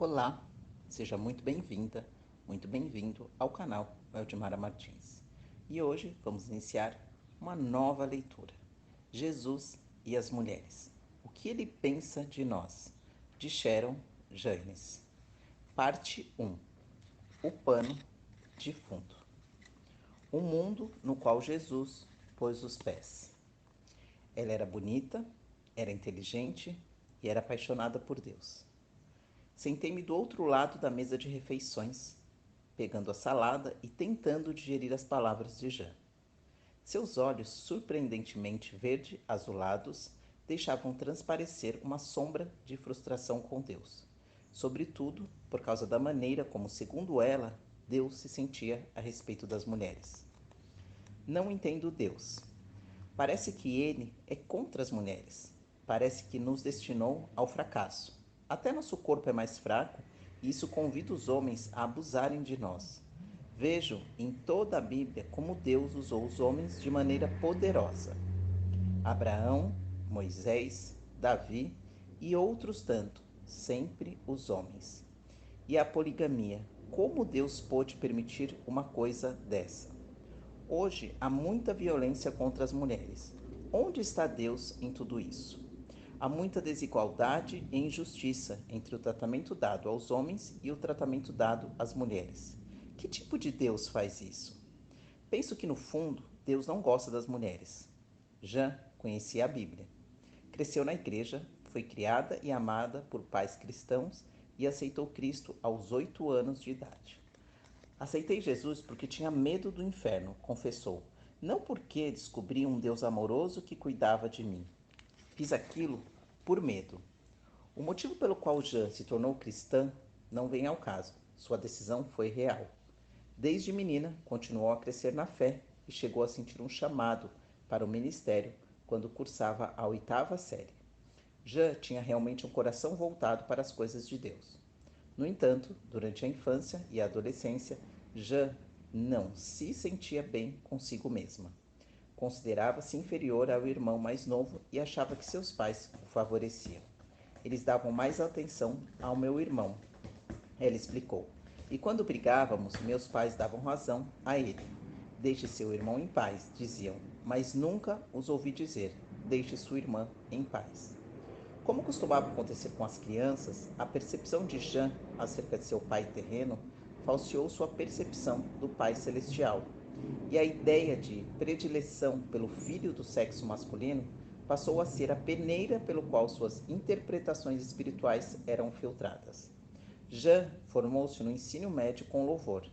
Olá, seja muito bem-vinda, muito bem-vindo ao canal Eldimara Martins. E hoje vamos iniciar uma nova leitura. Jesus e as mulheres. O que ele pensa de nós? De Sharon Janes. Parte 1. O pano de fundo. O mundo no qual Jesus pôs os pés. Ela era bonita, era inteligente e era apaixonada por Deus. Sentei-me do outro lado da mesa de refeições, pegando a salada e tentando digerir as palavras de Jean. Seus olhos, surpreendentemente verde-azulados, deixavam transparecer uma sombra de frustração com Deus, sobretudo por causa da maneira como, segundo ela, Deus se sentia a respeito das mulheres. Não entendo Deus. Parece que ele é contra as mulheres. Parece que nos destinou ao fracasso. Até nosso corpo é mais fraco e isso convida os homens a abusarem de nós. Vejo em toda a Bíblia como Deus usou os homens de maneira poderosa. Abraão, Moisés, Davi e outros tanto, sempre os homens. E a poligamia, como Deus pôde permitir uma coisa dessa? Hoje há muita violência contra as mulheres. Onde está Deus em tudo isso? Há muita desigualdade e injustiça entre o tratamento dado aos homens e o tratamento dado às mulheres. Que tipo de Deus faz isso? Penso que no fundo Deus não gosta das mulheres. Jean conhecia a Bíblia. Cresceu na igreja, foi criada e amada por pais cristãos e aceitou Cristo aos 8 anos de idade. Aceitei Jesus porque tinha medo do inferno, confessou. Não porque descobri um Deus amoroso que cuidava de mim. Fiz aquilo por medo. O motivo pelo qual Jean se tornou cristã não vem ao caso. Sua decisão foi real. Desde menina, continuou a crescer na fé e chegou a sentir um chamado para o ministério quando cursava a 8ª série. Jean tinha realmente um coração voltado para as coisas de Deus. No entanto, durante a infância e a adolescência, Jean não se sentia bem consigo mesma. Considerava-se inferior ao irmão mais novo e achava que seus pais o favoreciam. Eles davam mais atenção ao meu irmão, ela explicou. E quando brigávamos, meus pais davam razão a ele. Deixe seu irmão em paz, diziam, mas nunca os ouvi dizer, deixe sua irmã em paz. Como costumava acontecer com as crianças, a percepção de Jean acerca de seu pai terreno falseou sua percepção do pai celestial, e a ideia de predileção pelo filho do sexo masculino passou a ser a peneira pelo qual suas interpretações espirituais eram filtradas. Jean formou-se no ensino médio com louvor.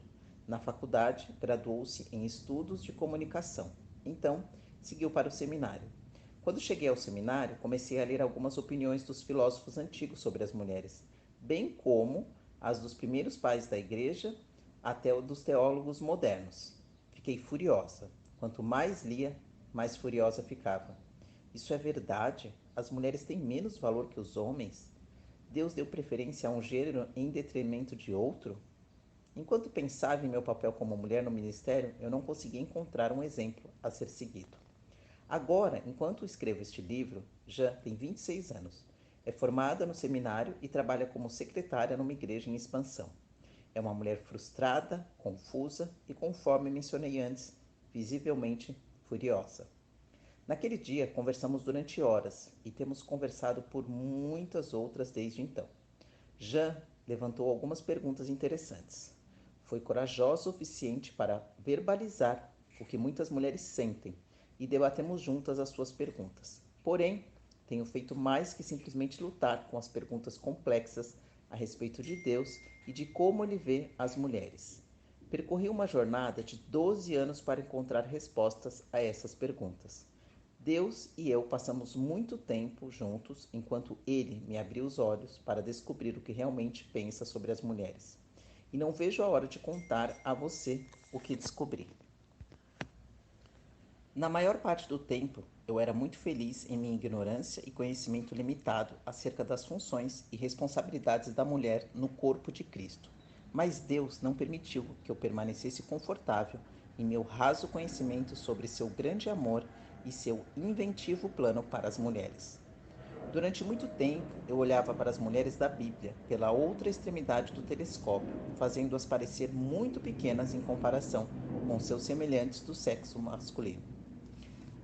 Na faculdade, graduou-se em estudos de comunicação. Então, seguiu para o seminário. Quando cheguei ao seminário, comecei a ler algumas opiniões dos filósofos antigos sobre as mulheres, bem como as dos primeiros pais da igreja até o dos teólogos modernos. Fiquei furiosa. Quanto mais lia, mais furiosa ficava. Isso é verdade? As mulheres têm menos valor que os homens? Deus deu preferência a um gênero em detrimento de outro? Enquanto pensava em meu papel como mulher no ministério, eu não conseguia encontrar um exemplo a ser seguido. Agora, enquanto escrevo este livro, Jean tem 26 anos. É formada no seminário e trabalha como secretária numa igreja em expansão. É uma mulher frustrada, confusa e, conforme mencionei antes, visivelmente furiosa. Naquele dia, conversamos durante horas e temos conversado por muitas outras desde então. Jean levantou algumas perguntas interessantes. Foi corajosa o suficiente para verbalizar o que muitas mulheres sentem e debatemos juntas as suas perguntas. Porém, tenho feito mais que simplesmente lutar com as perguntas complexas a respeito de Deus e de como ele vê as mulheres. Percorri uma jornada de 12 anos para encontrar respostas a essas perguntas. Deus e eu passamos muito tempo juntos enquanto ele me abriu os olhos para descobrir o que realmente pensa sobre as mulheres. E não vejo a hora de contar a você o que descobri. Na maior parte do tempo, eu era muito feliz em minha ignorância e conhecimento limitado acerca das funções e responsabilidades da mulher no corpo de Cristo. Mas Deus não permitiu que eu permanecesse confortável em meu raso conhecimento sobre seu grande amor e seu inventivo plano para as mulheres. Durante muito tempo, eu olhava para as mulheres da Bíblia pela outra extremidade do telescópio, fazendo-as parecer muito pequenas em comparação com seus semelhantes do sexo masculino.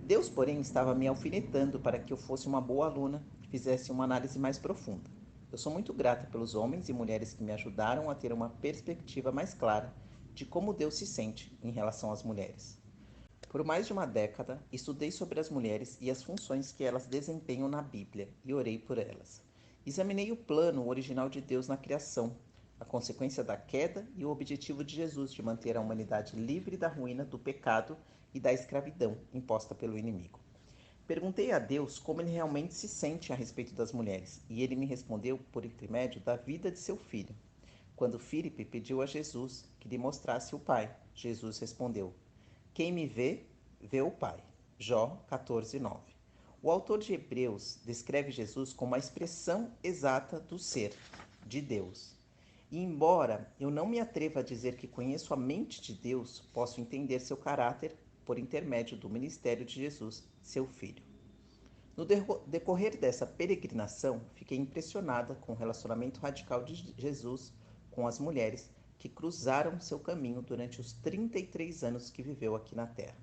Deus, porém, estava me alfinetando para que eu fosse uma boa aluna e fizesse uma análise mais profunda. Eu sou muito grata pelos homens e mulheres que me ajudaram a ter uma perspectiva mais clara de como Deus se sente em relação às mulheres. Por mais de uma década, estudei sobre as mulheres e as funções que elas desempenham na Bíblia e orei por elas. Examinei o plano original de Deus na criação, a consequência da queda e o objetivo de Jesus de manter a humanidade livre da ruína do pecado e da escravidão imposta pelo inimigo. Perguntei a Deus como ele realmente se sente a respeito das mulheres, e ele me respondeu por intermédio da vida de seu filho. Quando Filipe pediu a Jesus que lhe mostrasse o Pai, Jesus respondeu: Quem me vê, vê o Pai. Jó 14:9. O autor de Hebreus descreve Jesus como a expressão exata do ser de Deus. E embora eu não me atreva a dizer que conheço a mente de Deus, posso entender seu caráter por intermédio do ministério de Jesus, seu Filho. No decorrer dessa peregrinação, fiquei impressionada com o relacionamento radical de Jesus com as mulheres que cruzaram seu caminho durante os 33 anos que viveu aqui na Terra.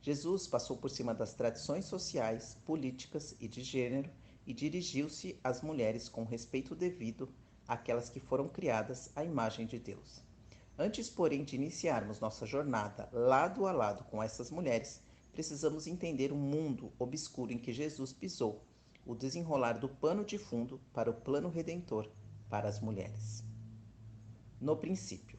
Jesus passou por cima das tradições sociais, políticas e de gênero e dirigiu-se às mulheres com respeito devido àquelas que foram criadas à imagem de Deus. Antes, porém, de iniciarmos nossa jornada lado a lado com essas mulheres, precisamos entender o mundo obscuro em que Jesus pisou, o desenrolar do pano de fundo para o plano redentor para as mulheres. No princípio.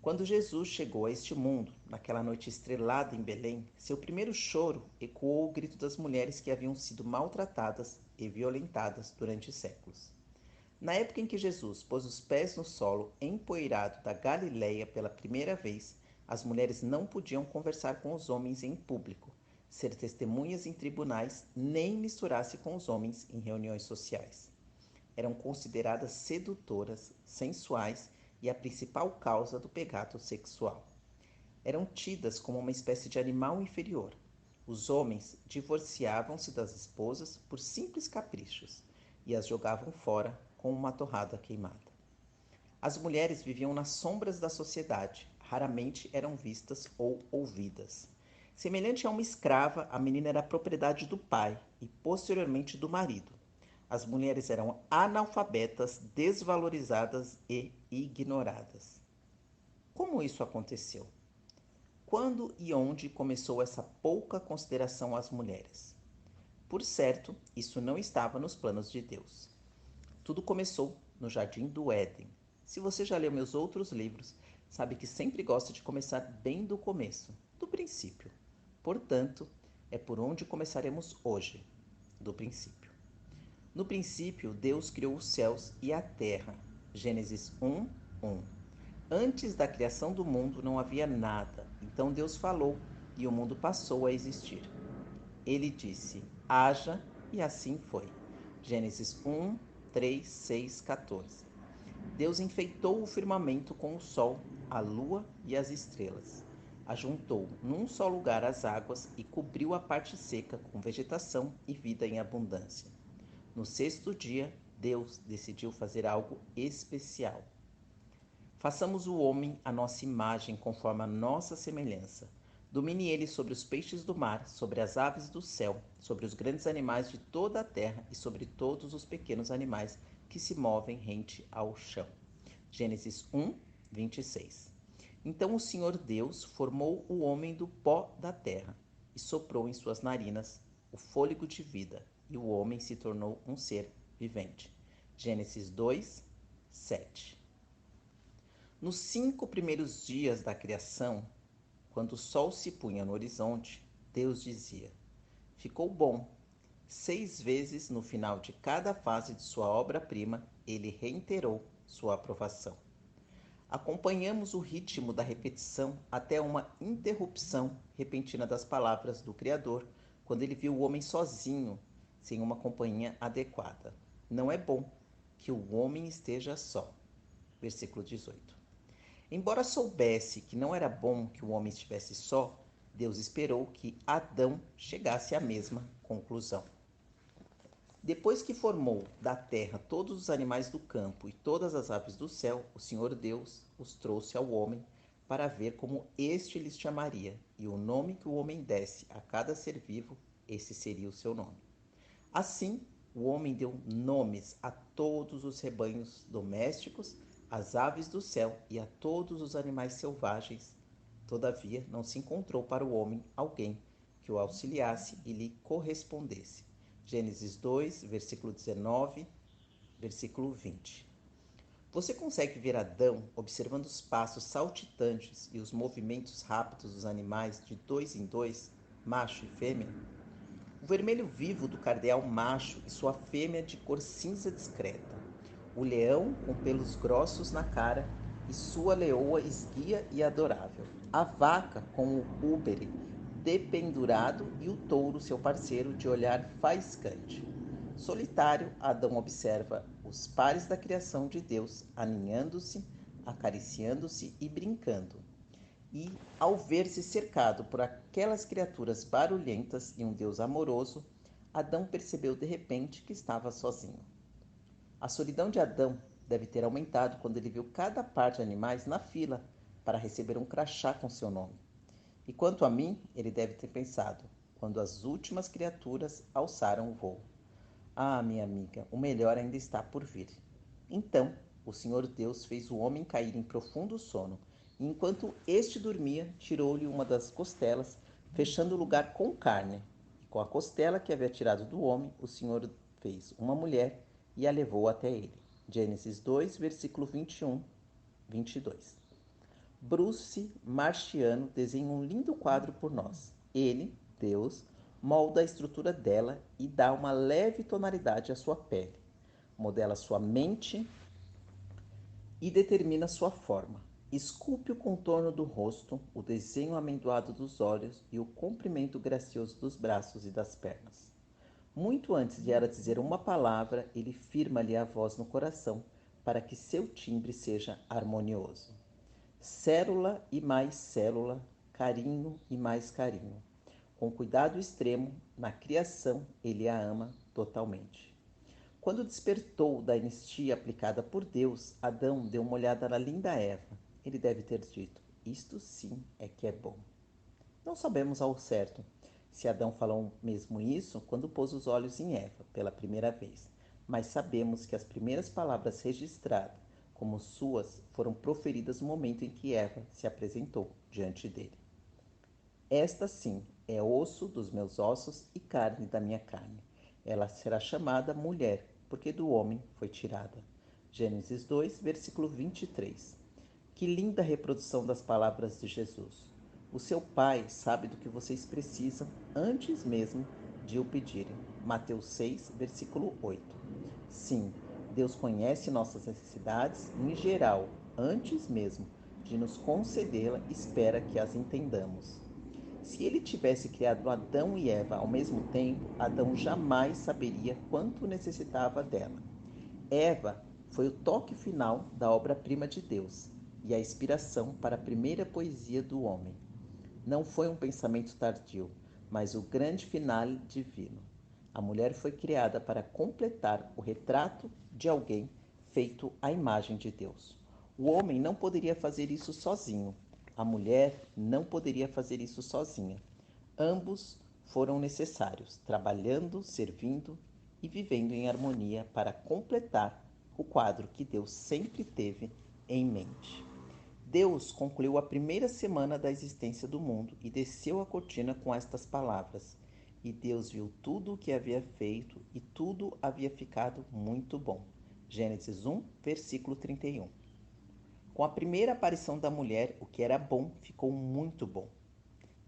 Quando Jesus chegou a este mundo, naquela noite estrelada em Belém, seu primeiro choro ecoou o grito das mulheres que haviam sido maltratadas e violentadas durante séculos. Na época em que Jesus pôs os pés no solo empoeirado da Galileia pela primeira vez, as mulheres não podiam conversar com os homens em público, ser testemunhas em tribunais, nem misturar-se com os homens em reuniões sociais. Eram consideradas sedutoras, sensuais e a principal causa do pecado sexual. Eram tidas como uma espécie de animal inferior. Os homens divorciavam-se das esposas por simples caprichos e as jogavam fora com uma torrada queimada. As mulheres viviam nas sombras da sociedade, raramente eram vistas ou ouvidas. Semelhante a uma escrava, a menina era propriedade do pai e posteriormente do marido. As mulheres eram analfabetas, desvalorizadas e ignoradas. Como isso aconteceu? Quando e onde começou essa pouca consideração às mulheres? Por certo, isso não estava nos planos de Deus. Tudo começou no Jardim do Éden. Se você já leu meus outros livros, sabe que sempre gosto de começar bem do começo, do princípio. Portanto, é por onde começaremos hoje, do princípio. No princípio, Deus criou os céus e a terra. Gênesis 1:1. Antes da criação do mundo não havia nada. Então Deus falou e o mundo passou a existir. Ele disse: haja, e assim foi. Gênesis 1, 3, 6, 14. Deus enfeitou o firmamento com o sol, a lua e as estrelas. Ajuntou num só lugar as águas e cobriu a parte seca com vegetação e vida em abundância. No sexto dia, Deus decidiu fazer algo especial. Façamos o homem à nossa imagem, conforme a nossa semelhança. Domine ele sobre os peixes do mar, sobre as aves do céu, sobre os grandes animais de toda a terra e sobre todos os pequenos animais que se movem rente ao chão. Gênesis 1, 26. Então o Senhor Deus formou o homem do pó da terra e soprou em suas narinas o fôlego de vida, e o homem se tornou um ser vivente. Gênesis 2, 7. Nos 5 primeiros dias da criação, quando o sol se punha no horizonte, Deus dizia: ficou bom. 6 vezes no final de cada fase de sua obra-prima, ele reiterou sua aprovação. Acompanhamos o ritmo da repetição até uma interrupção repentina das palavras do Criador, quando ele viu o homem sozinho, sem uma companhia adequada. Não é bom que o homem esteja só. Versículo 18. Embora soubesse que não era bom que o homem estivesse só, Deus esperou que Adão chegasse à mesma conclusão. Depois que formou da terra todos os animais do campo e todas as aves do céu, o Senhor Deus os trouxe ao homem para ver como este lhes chamaria, e o nome que o homem desse a cada ser vivo, esse seria o seu nome. Assim, o homem deu nomes a todos os rebanhos domésticos, às aves do céu e a todos os animais selvagens. Todavia, não se encontrou para o homem alguém que o auxiliasse e lhe correspondesse. Gênesis 2, versículo 19, versículo 20. Você consegue ver Adão observando os passos saltitantes e os movimentos rápidos dos animais de dois em dois, macho e fêmea? O vermelho vivo do cardeal macho e sua fêmea de cor cinza discreta. O leão com pelos grossos na cara e sua leoa esguia e adorável. A vaca com o úbere dependurado e o touro, seu parceiro, de olhar faiscante. Solitário, Adão observa os pares da criação de Deus aninhando-se, acariciando-se e brincando. E, ao ver-se cercado por aquelas criaturas barulhentas e um Deus amoroso, Adão percebeu de repente que estava sozinho. A solidão de Adão deve ter aumentado quando ele viu cada par de animais na fila para receber um crachá com seu nome. E quanto a mim, ele deve ter pensado, quando as últimas criaturas alçaram o voo: ah, minha amiga, o melhor ainda está por vir. Então, o Senhor Deus fez o homem cair em profundo sono, e enquanto este dormia, tirou-lhe uma das costelas, fechando o lugar com carne. E com a costela que havia tirado do homem, o Senhor fez uma mulher e a levou até ele. Gênesis 2, versículo 21, 22. Bruce Marchiano desenha um lindo quadro por nós. Ele, Deus, molda a estrutura dela e dá uma leve tonalidade à sua pele. Modela sua mente e determina sua forma. Esculpe o contorno do rosto, o desenho amendoado dos olhos e o comprimento gracioso dos braços e das pernas. Muito antes de ela dizer uma palavra, ele firma-lhe a voz no coração para que seu timbre seja harmonioso. Célula e mais célula, carinho e mais carinho. Com cuidado extremo, na criação, ele a ama totalmente. Quando despertou da anistia aplicada por Deus, Adão deu uma olhada na linda Eva. Ele deve ter dito: isto sim é que é bom. Não sabemos ao certo se Adão falou mesmo isso quando pôs os olhos em Eva pela primeira vez, mas sabemos que as primeiras palavras registradas como suas foram proferidas no momento em que Eva se apresentou diante dele. Esta sim é osso dos meus ossos e carne da minha carne. Ela será chamada mulher, porque do homem foi tirada. Gênesis 2, versículo 23. Que linda reprodução das palavras de Jesus. O seu Pai sabe do que vocês precisam antes mesmo de o pedirem. Mateus 6, versículo 8. Sim, Deus conhece nossas necessidades em geral, antes mesmo de nos concedê-la, espera que as entendamos. Se ele tivesse criado Adão e Eva ao mesmo tempo, Adão jamais saberia quanto necessitava dela. Eva foi o toque final da obra-prima de Deus e a inspiração para a primeira poesia do homem. Não foi um pensamento tardio, mas o grande finale divino. A mulher foi criada para completar o retrato de alguém feito à imagem de Deus. O homem não poderia fazer isso sozinho. A mulher não poderia fazer isso sozinha. Ambos foram necessários, trabalhando, servindo e vivendo em harmonia para completar o quadro que Deus sempre teve em mente. Deus concluiu a primeira semana da existência do mundo e desceu a cortina com estas palavras: e Deus viu tudo o que havia feito, e tudo havia ficado muito bom. Gênesis 1, versículo 31. Com a primeira aparição da mulher, o que era bom ficou muito bom.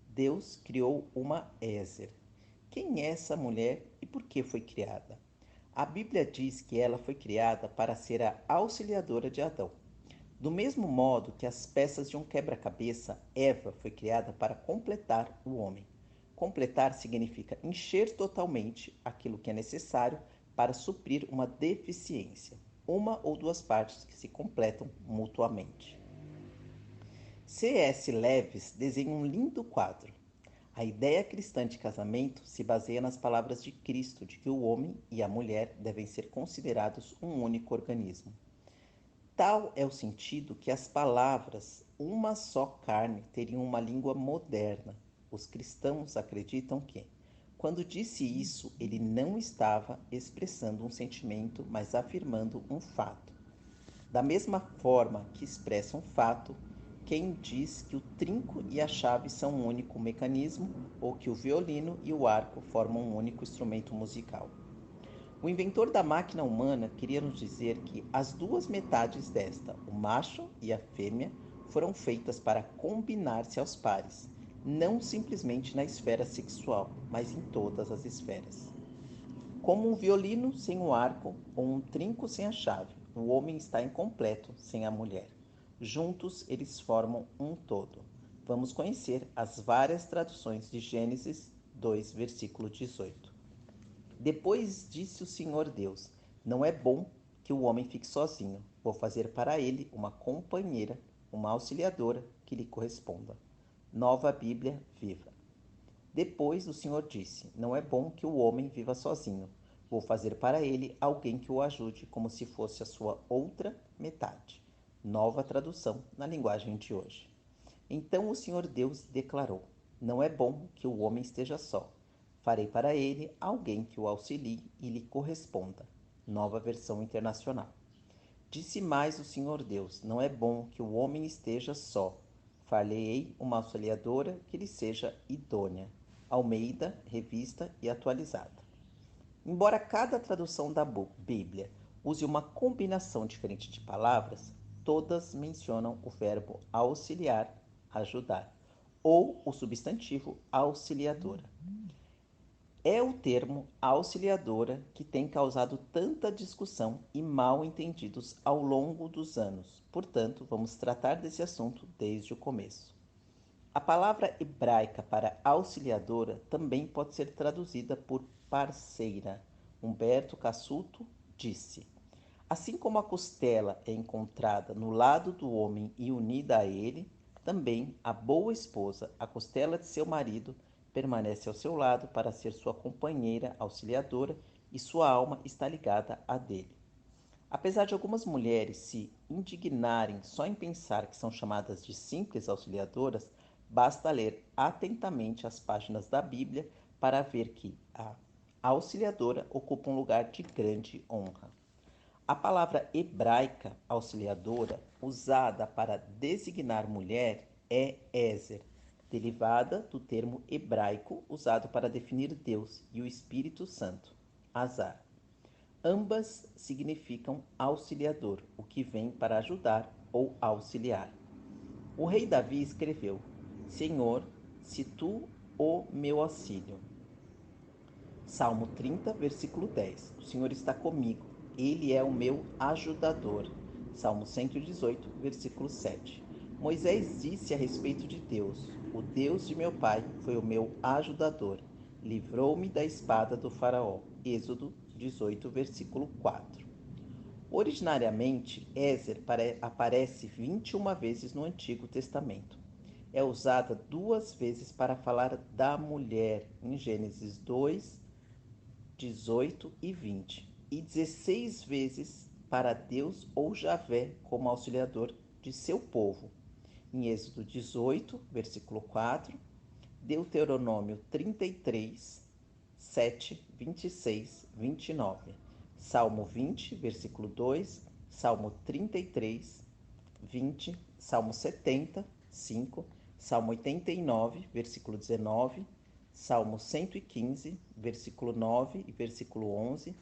Deus criou uma Ézer. Quem é essa mulher e por que foi criada? A Bíblia diz que ela foi criada para ser a auxiliadora de Adão. Do mesmo modo que as peças de um quebra-cabeça, Eva foi criada para completar o homem. Completar significa encher totalmente aquilo que é necessário para suprir uma deficiência, uma ou duas partes que se completam mutuamente. C.S. Lewis desenha um lindo quadro. A ideia cristã de casamento se baseia nas palavras de Cristo de que o homem e a mulher devem ser considerados um único organismo. Tal é o sentido que as palavras uma só carne teriam uma língua moderna. Os cristãos acreditam que, quando disse isso, ele não estava expressando um sentimento, mas afirmando um fato. Da mesma forma que expressa um fato, quem diz que o trinco e a chave são um único mecanismo ou que o violino e o arco formam um único instrumento musical. O inventor da máquina humana queria nos dizer que as duas metades desta, o macho e a fêmea, foram feitas para combinar-se aos pares, não simplesmente na esfera sexual, mas em todas as esferas. Como um violino sem o arco ou um trinco sem a chave, o homem está incompleto sem a mulher. Juntos eles formam um todo. Vamos conhecer as várias traduções de Gênesis 2, versículo 18. Depois disse o Senhor Deus: Não é bom que o homem fique sozinho. Vou fazer para ele uma companheira, uma auxiliadora que lhe corresponda. Nova Bíblia Viva. Depois o Senhor disse: Não é bom que o homem viva sozinho. Vou fazer para ele alguém que o ajude como se fosse a sua outra metade. Nova tradução na linguagem de hoje. Então o Senhor Deus declarou: Não é bom que o homem esteja só. Farei para ele alguém que o auxilie e lhe corresponda. Nova versão internacional. Disse mais o Senhor Deus: Não é bom que o homem esteja só. Far-lhe-ei uma auxiliadora que lhe seja idônea. Almeida, revista e atualizada. Embora cada tradução da Bíblia use uma combinação diferente de palavras, todas mencionam o verbo auxiliar, ajudar, ou o substantivo auxiliadora. É o termo auxiliadora que tem causado tanta discussão e mal entendidos ao longo dos anos. Portanto, vamos tratar desse assunto desde o começo. A palavra hebraica para auxiliadora também pode ser traduzida por parceira. Humberto Cassuto disse: Assim como a costela é encontrada no lado do homem e unida a ele, também a boa esposa, a costela de seu marido, permanece ao seu lado para ser sua companheira auxiliadora e sua alma está ligada à dele. Apesar de algumas mulheres se indignarem só em pensar que são chamadas de simples auxiliadoras, basta ler atentamente as páginas da Bíblia para ver que a auxiliadora ocupa um lugar de grande honra. A palavra hebraica auxiliadora, usada para designar mulher, é Ezer, derivada do termo hebraico usado para definir Deus e o Espírito Santo, Azar. Ambas significam auxiliador, o que vem para ajudar ou auxiliar. O rei Davi escreveu: Senhor, se tu o meu auxílio. Salmo 30, versículo 10. O Senhor está comigo, ele é o meu ajudador. Salmo 118, versículo 7. Moisés disse a respeito de Deus: O Deus de meu pai foi o meu ajudador, livrou-me da espada do faraó. Êxodo 18, versículo 4. Originariamente, Ezer aparece 21 vezes no Antigo Testamento. É usada 2 vezes para falar da mulher, em Gênesis 2, 18 e 20, e 16 vezes para Deus ou Javé como auxiliador de seu povo, em Êxodo 18, versículo 4, Deuteronômio 33, 7, 26, 29, Salmo 20, versículo 2, Salmo 33, 20, Salmo 70, 5, Salmo 89, versículo 19, Salmo 115, versículo 9 e versículo 11,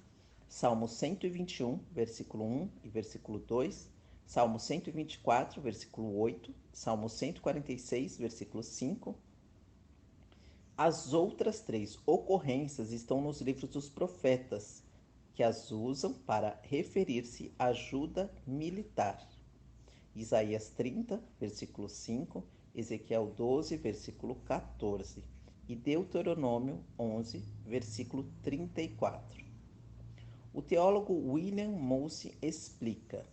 Salmo 121, versículo 1 e versículo 2, Salmo 124, versículo 8, Salmo 146, versículo 5. As outras 3 ocorrências estão nos livros dos profetas, que as usam para referir-se à ajuda militar. Isaías 30, versículo 5, Ezequiel 12, versículo 14 e Deuteronômio 11, versículo 34. O teólogo William Mose explica: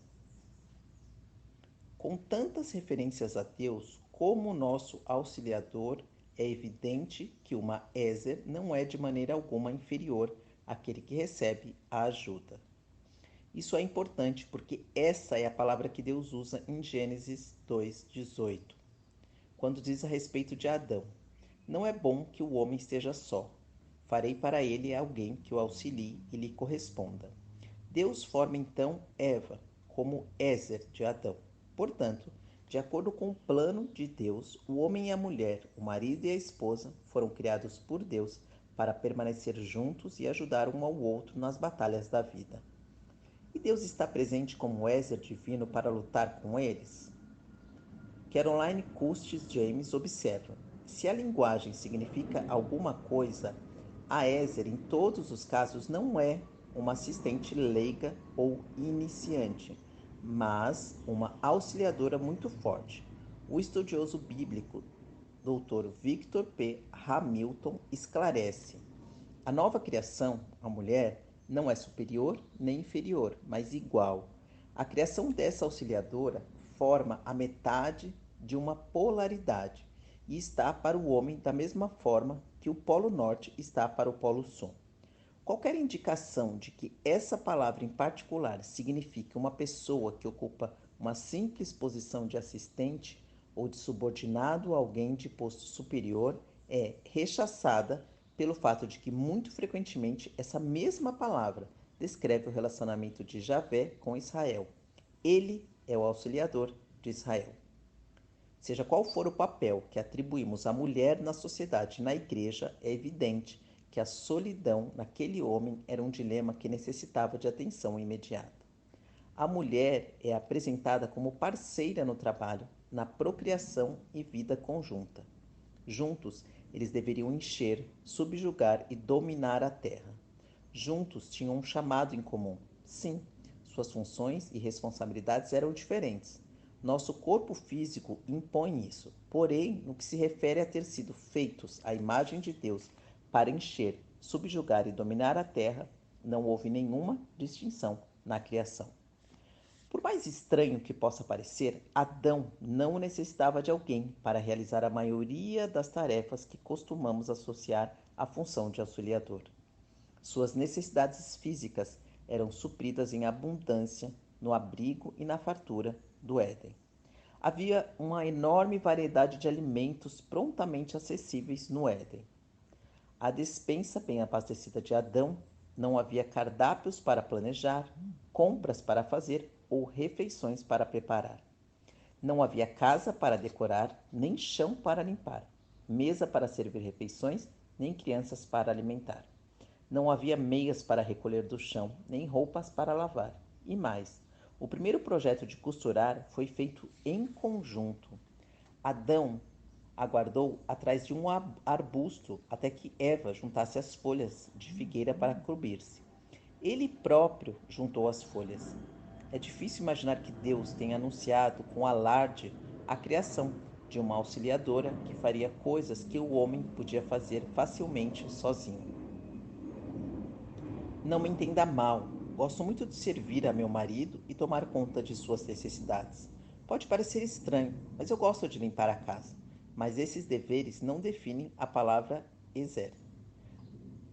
com tantas referências a Deus como nosso auxiliador, é evidente que uma Ézer não é de maneira alguma inferior àquele que recebe a ajuda. Isso é importante porque essa é a palavra que Deus usa em Gênesis 2:18, quando diz a respeito de Adão: Não é bom que o homem esteja só. Farei para ele alguém que o auxilie e lhe corresponda. Deus forma então Eva como Ézer de Adão. Portanto, de acordo com o plano de Deus, o homem e a mulher, o marido e a esposa, foram criados por Deus para permanecer juntos e ajudar um ao outro nas batalhas da vida. E Deus está presente como Ézer divino para lutar com eles? Caroline Custis James observa: se a linguagem significa alguma coisa, a Ézer, em todos os casos, não é uma assistente leiga ou iniciante, mas uma auxiliadora muito forte. O estudioso bíblico Dr. Victor P. Hamilton esclarece: a nova criação, a mulher, não é superior nem inferior, mas igual. A criação dessa auxiliadora forma a metade de uma polaridade e está para o homem da mesma forma que o Polo Norte está para o Polo Sul. Qualquer indicação de que essa palavra em particular signifique uma pessoa que ocupa uma simples posição de assistente ou de subordinado a alguém de posto superior é rechaçada pelo fato de que, muito frequentemente, essa mesma palavra descreve o relacionamento de Javé com Israel. Ele é o auxiliador de Israel. Seja qual for o papel que atribuímos à mulher na sociedade e na igreja, é evidente que a solidão naquele homem era um dilema que necessitava de atenção imediata. A mulher é apresentada como parceira no trabalho, na procriação e vida conjunta. Juntos, eles deveriam encher, subjugar e dominar a terra. Juntos tinham um chamado em comum. Sim, suas funções e responsabilidades eram diferentes. Nosso corpo físico impõe isso. Porém, no que se refere a ter sido feitos à imagem de Deus para encher, subjugar e dominar a terra, não houve nenhuma distinção na criação. Por mais estranho que possa parecer, Adão não necessitava de alguém para realizar a maioria das tarefas que costumamos associar à função de auxiliador. Suas necessidades físicas eram supridas em abundância no abrigo e na fartura do Éden. Havia uma enorme variedade de alimentos prontamente acessíveis no Éden. À despensa bem abastecida de Adão, não havia cardápios para planejar, compras para fazer ou refeições para preparar. Não havia casa para decorar, nem chão para limpar, mesa para servir refeições, nem crianças para alimentar. Não havia meias para recolher do chão, nem roupas para lavar. E mais, o primeiro projeto de costurar foi feito em conjunto. Adão aguardou atrás de um arbusto até que Eva juntasse as folhas de figueira para cobrir-se. Ele próprio juntou as folhas. É difícil imaginar que Deus tenha anunciado com alarde a criação de uma auxiliadora que faria coisas que o homem podia fazer facilmente sozinho. Não me entenda mal, gosto muito de servir a meu marido e tomar conta de suas necessidades. Pode parecer estranho, mas eu gosto de limpar a casa. Mas esses deveres não definem a palavra Ezer.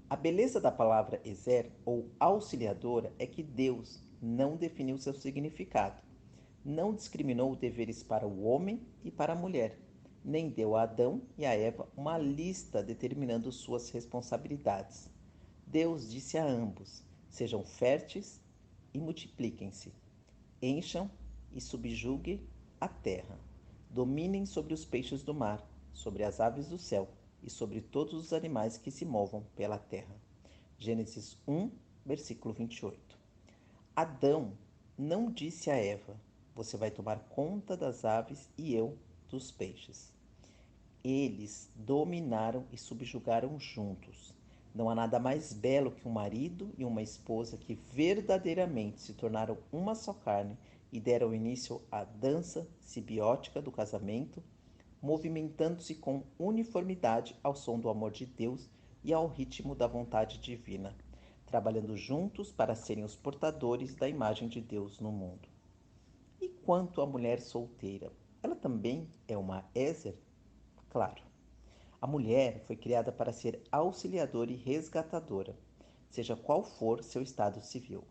A beleza da palavra Ezer, ou auxiliadora, é que Deus não definiu seu significado. Não discriminou deveres para o homem e para a mulher, nem deu a Adão e a Eva uma lista determinando suas responsabilidades. Deus disse a ambos: sejam férteis e multipliquem-se, encham e subjuguem a terra, dominem sobre os peixes do mar, sobre as aves do céu e sobre todos os animais que se movam pela terra. Gênesis 1, versículo 28. Adão não disse a Eva: você vai tomar conta das aves e eu dos peixes. Eles dominaram e subjugaram juntos. Não há nada mais belo que um marido e uma esposa que verdadeiramente se tornaram uma só carne e deram início à dança simbiótica do casamento, movimentando-se com uniformidade ao som do amor de Deus e ao ritmo da vontade divina, trabalhando juntos para serem os portadores da imagem de Deus no mundo. E quanto à mulher solteira, ela também é uma Ézer? Claro. A mulher foi criada para ser auxiliadora e resgatadora, seja qual for seu estado civil.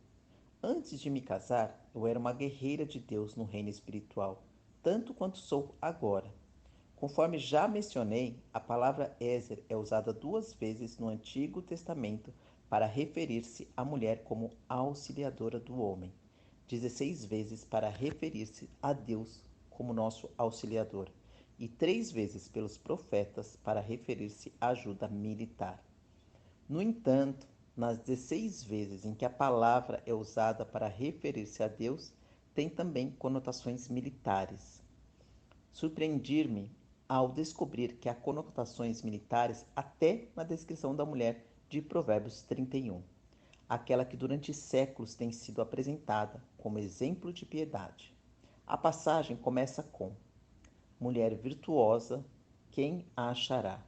Antes de me casar, eu era uma guerreira de Deus no reino espiritual, tanto quanto sou agora. Conforme já mencionei, a palavra Ezer é usada 2 vezes no Antigo Testamento para referir-se à mulher como auxiliadora do homem, 16 vezes para referir-se a Deus como nosso auxiliador, e 3 vezes pelos profetas para referir-se à ajuda militar. No entanto, nas 16 vezes em que a palavra é usada para referir-se a Deus, tem também conotações militares. Surpreendi-me ao descobrir que há conotações militares até na descrição da mulher de Provérbios 31, aquela que durante séculos tem sido apresentada como exemplo de piedade. A passagem começa com: mulher virtuosa, quem a achará?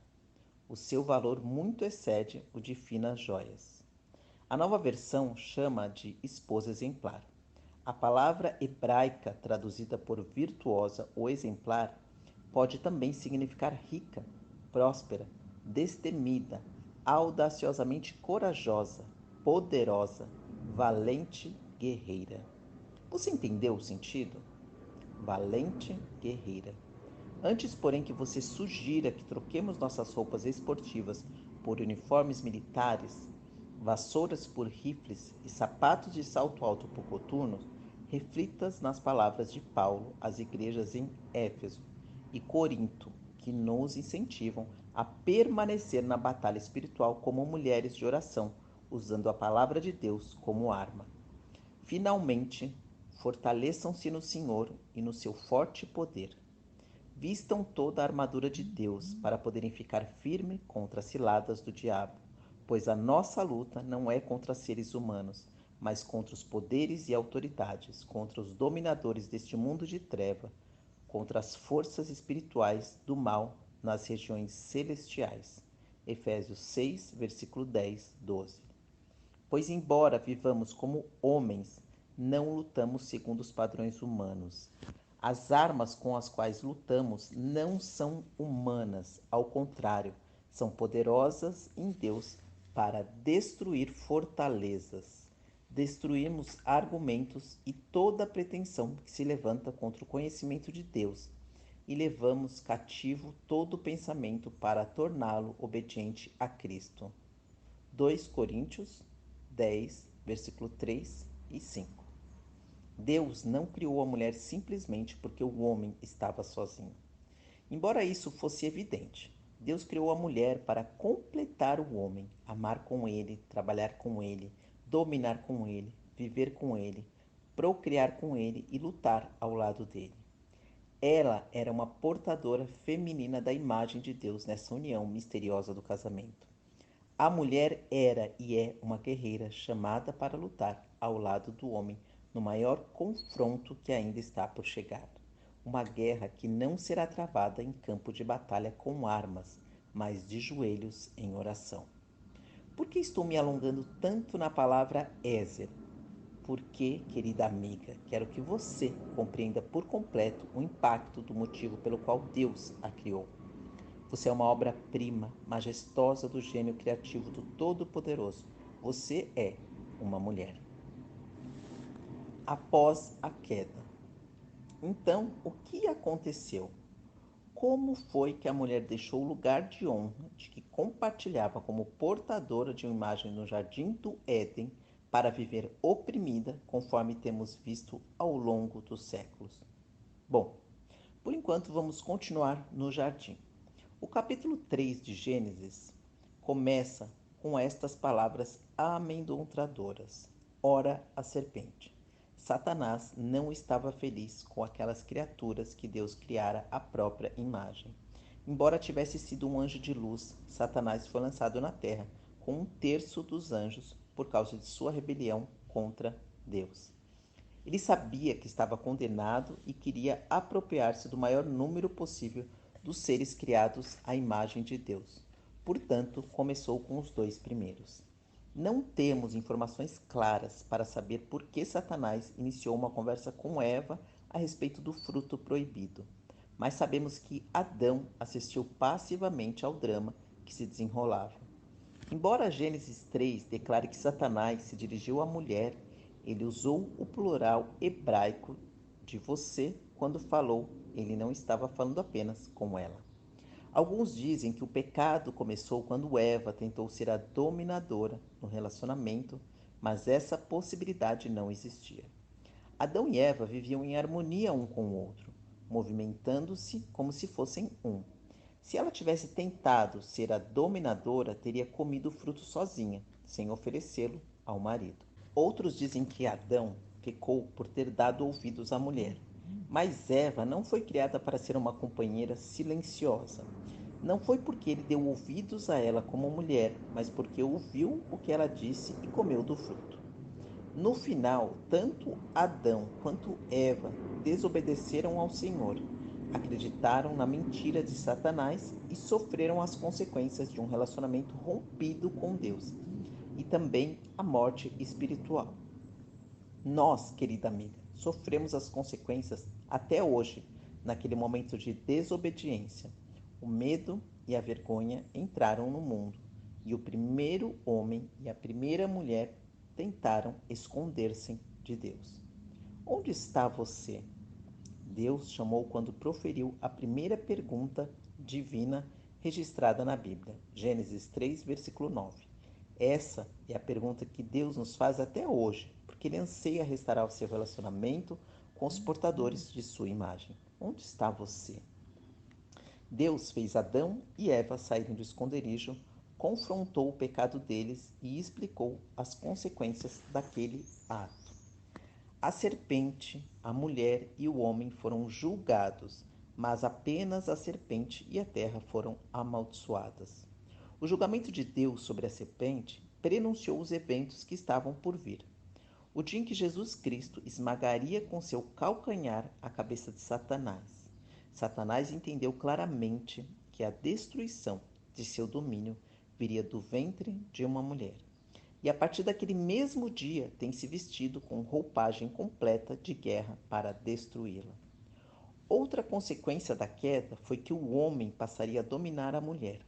O seu valor muito excede o de finas joias. A nova versão chama de esposa exemplar. A palavra hebraica traduzida por virtuosa ou exemplar pode também significar rica, próspera, destemida, audaciosamente corajosa, poderosa, valente, guerreira. Você entendeu o sentido? Valente, guerreira. Antes, porém, que você sugira que troquemos nossas roupas esportivas por uniformes militares, vassouras por rifles e sapatos de salto alto por coturnos, reflitas nas palavras de Paulo às igrejas em Éfeso e Corinto, que nos incentivam a permanecer na batalha espiritual como mulheres de oração, usando a palavra de Deus como arma. Finalmente, fortaleçam-se no Senhor e no seu forte poder. Vistam toda a armadura de Deus para poderem ficar firme contra as ciladas do diabo, pois a nossa luta não é contra seres humanos, mas contra os poderes e autoridades, contra os dominadores deste mundo de treva, contra as forças espirituais do mal nas regiões celestiais. Efésios 6, versículo 10, 12. Pois embora vivamos como homens, não lutamos segundo os padrões humanos. As armas com as quais lutamos não são humanas, ao contrário, são poderosas em Deus para destruir fortalezas. Destruímos argumentos e toda pretensão que se levanta contra o conhecimento de Deus, e levamos cativo todo pensamento para torná-lo obediente a Cristo. 2 Coríntios 10, versículo 3 e 5. Deus não criou a mulher simplesmente porque o homem estava sozinho. Embora isso fosse evidente, Deus criou a mulher para completar o homem, amar com ele, trabalhar com ele, dominar com ele, viver com ele, procriar com ele e lutar ao lado dele. Ela era uma portadora feminina da imagem de Deus nessa união misteriosa do casamento. A mulher era e é uma guerreira chamada para lutar ao lado do homem no maior confronto que ainda está por chegar. Uma guerra que não será travada em campo de batalha com armas, mas de joelhos em oração. Por que estou me alongando tanto na palavra Ézer? Porque, querida amiga, quero que você compreenda por completo o impacto do motivo pelo qual Deus a criou. Você é uma obra-prima, majestosa do gênio criativo do Todo-Poderoso. Você é uma mulher. Após a queda. Então, o que aconteceu? Como foi que a mulher deixou o lugar de honra de que compartilhava como portadora de uma imagem no jardim do Éden para viver oprimida, conforme temos visto ao longo dos séculos? Bom, por enquanto vamos continuar no jardim. O capítulo 3 de Gênesis começa com estas palavras amedrontadoras: ora a serpente. Satanás não estava feliz com aquelas criaturas que Deus criara à própria imagem. Embora tivesse sido um anjo de luz, Satanás foi lançado na terra com 1/3 dos anjos por causa de sua rebelião contra Deus. Ele sabia que estava condenado e queria apropriar-se do maior número possível dos seres criados à imagem de Deus. Portanto, começou com os 2 primeiros. Não temos informações claras para saber por que Satanás iniciou uma conversa com Eva a respeito do fruto proibido. mas sabemos que Adão assistiu passivamente ao drama que se desenrolava. Embora Gênesis 3 declare que Satanás se dirigiu à mulher, ele usou o plural hebraico de você quando falou, ele não estava falando apenas com ela. Alguns dizem que o pecado começou quando Eva tentou ser a dominadora no relacionamento, mas essa possibilidade não existia. Adão e Eva viviam em harmonia um com o outro, movimentando-se como se fossem um. Se ela tivesse tentado ser a dominadora, teria comido o fruto sozinha, sem oferecê-lo ao marido. Outros dizem que Adão pecou por ter dado ouvidos à mulher. Mas Eva não foi criada para ser uma companheira silenciosa. Não foi porque ele deu ouvidos a ela como mulher, mas porque ouviu o que ela disse e comeu do fruto. No final, tanto Adão quanto Eva desobedeceram ao Senhor, acreditaram na mentira de Satanás e sofreram as consequências de um relacionamento rompido com Deus e também a morte espiritual. Nós, querida amiga, sofremos as consequências até hoje, naquele momento de desobediência. O medo e a vergonha entraram no mundo e o primeiro homem e a primeira mulher tentaram esconder-se de Deus. Onde está você? Deus chamou quando proferiu a primeira pergunta divina registrada na Bíblia, Gênesis 3, versículo 9. Essa é a pergunta que Deus nos faz até hoje, porque Ele anseia restaurar o seu relacionamento com os portadores de sua imagem. Onde está você? Deus fez Adão e Eva saírem do esconderijo, confrontou o pecado deles e explicou as consequências daquele ato. A serpente, a mulher e o homem foram julgados, mas apenas a serpente e a terra foram amaldiçoadas. O julgamento de Deus sobre a serpente prenunciou os eventos que estavam por vir. O dia em que Jesus Cristo esmagaria com seu calcanhar a cabeça de Satanás. Satanás entendeu claramente que a destruição de seu domínio viria do ventre de uma mulher. E a partir daquele mesmo dia tem se vestido com roupagem completa de guerra para destruí-la. Outra consequência da queda foi que o homem passaria a dominar a mulher.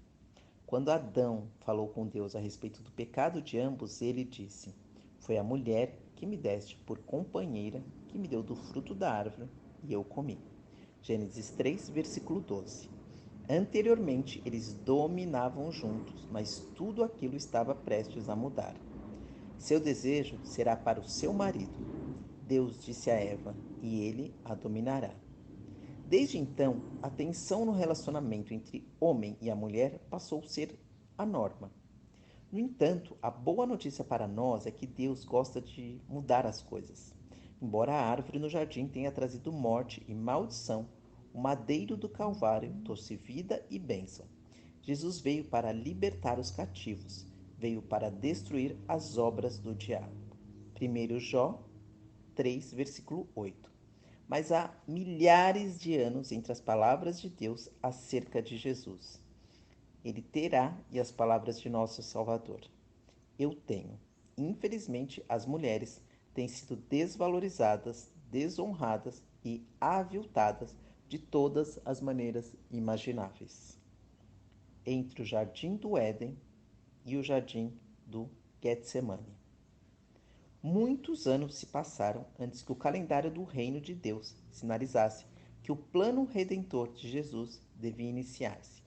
Quando Adão falou com Deus a respeito do pecado de ambos, ele disse: "Foi a mulher que me deste por companheira, que me deu do fruto da árvore, e eu comi." Gênesis 3, versículo 12. Anteriormente, eles dominavam juntos, mas tudo aquilo estava prestes a mudar. Seu desejo será para o seu marido, Deus disse a Eva, e ele a dominará. Desde então, a tensão no relacionamento entre homem e a mulher passou a ser a norma. No entanto, a boa notícia para nós é que Deus gosta de mudar as coisas. Embora a árvore no jardim tenha trazido morte e maldição, o madeiro do Calvário trouxe vida e bênção. Jesus veio para libertar os cativos, veio para destruir as obras do diabo. 1 Jó 3, versículo 8. Mas há milhares de anos entre as palavras de Deus acerca de Jesus. Ele terá e as palavras de nosso Salvador. Eu tenho. Infelizmente, as mulheres têm sido desvalorizadas, desonradas e aviltadas de todas as maneiras imagináveis. Entre o jardim do Éden e o jardim do Getsemane. Muitos anos se passaram antes que o calendário do reino de Deus sinalizasse que o plano redentor de Jesus devia iniciar-se.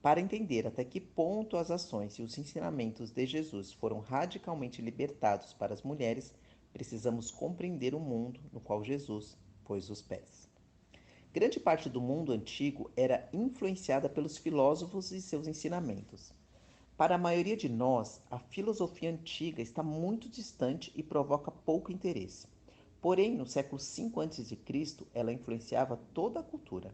Para entender até que ponto as ações e os ensinamentos de Jesus foram radicalmente libertados para as mulheres, precisamos compreender o mundo no qual Jesus pôs os pés. Grande parte do mundo antigo era influenciada pelos filósofos e seus ensinamentos. Para a maioria de nós, a filosofia antiga está muito distante e provoca pouco interesse. Porém, no século V a.C., ela influenciava toda a cultura.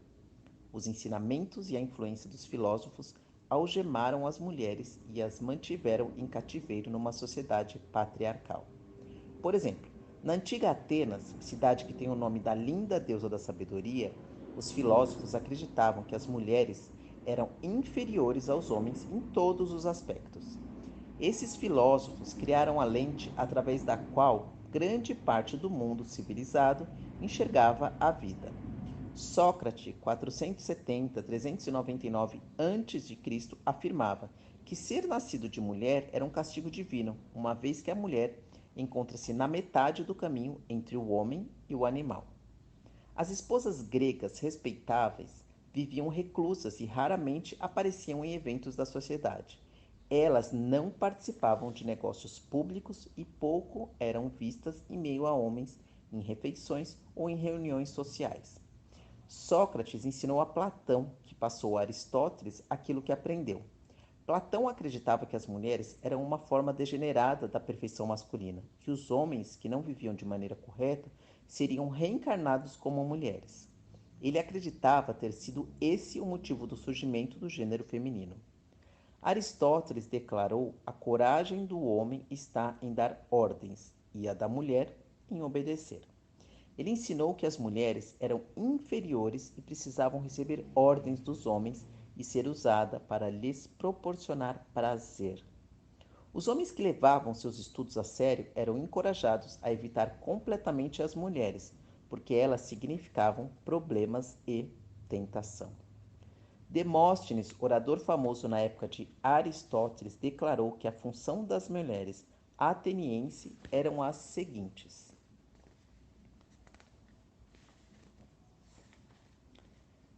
Os ensinamentos e a influência dos filósofos algemaram as mulheres e as mantiveram em cativeiro numa sociedade patriarcal. Por exemplo, na antiga Atenas, cidade que tem o nome da linda deusa da sabedoria, os filósofos acreditavam que as mulheres eram inferiores aos homens em todos os aspectos. Esses filósofos criaram a lente através da qual grande parte do mundo civilizado enxergava a vida. Sócrates, 470-399 a.C., afirmava que ser nascido de mulher era um castigo divino, uma vez que a mulher encontra-se na metade do caminho entre o homem e o animal. As esposas gregas respeitáveis viviam reclusas e raramente apareciam em eventos da sociedade. Elas não participavam de negócios públicos e pouco eram vistas em meio a homens em refeições ou em reuniões sociais. Sócrates ensinou a Platão, que passou a Aristóteles aquilo que aprendeu. Platão acreditava que as mulheres eram uma forma degenerada da perfeição masculina, que os homens que não viviam de maneira correta seriam reencarnados como mulheres. Ele acreditava ter sido esse o motivo do surgimento do gênero feminino. Aristóteles declarou: a coragem do homem está em dar ordens e a da mulher em obedecer. Ele ensinou que as mulheres eram inferiores e precisavam receber ordens dos homens e ser usada para lhes proporcionar prazer. Os homens que levavam seus estudos a sério eram encorajados a evitar completamente as mulheres, porque elas significavam problemas e tentação. Demóstenes, orador famoso na época de Aristóteles, declarou que a função das mulheres atenienses eram as seguintes: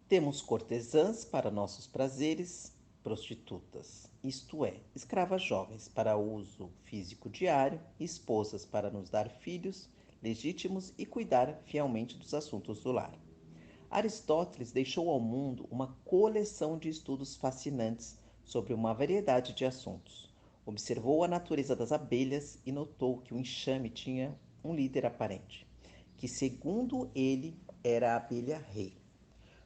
temos cortesãs para nossos prazeres, prostitutas, isto é, escravas jovens para uso físico diário, esposas para nos dar filhos legítimos e cuidar fielmente dos assuntos do lar. Aristóteles deixou ao mundo uma coleção de estudos fascinantes sobre uma variedade de assuntos. Observou a natureza das abelhas e notou que o enxame tinha um líder aparente, que segundo ele era a abelha rei.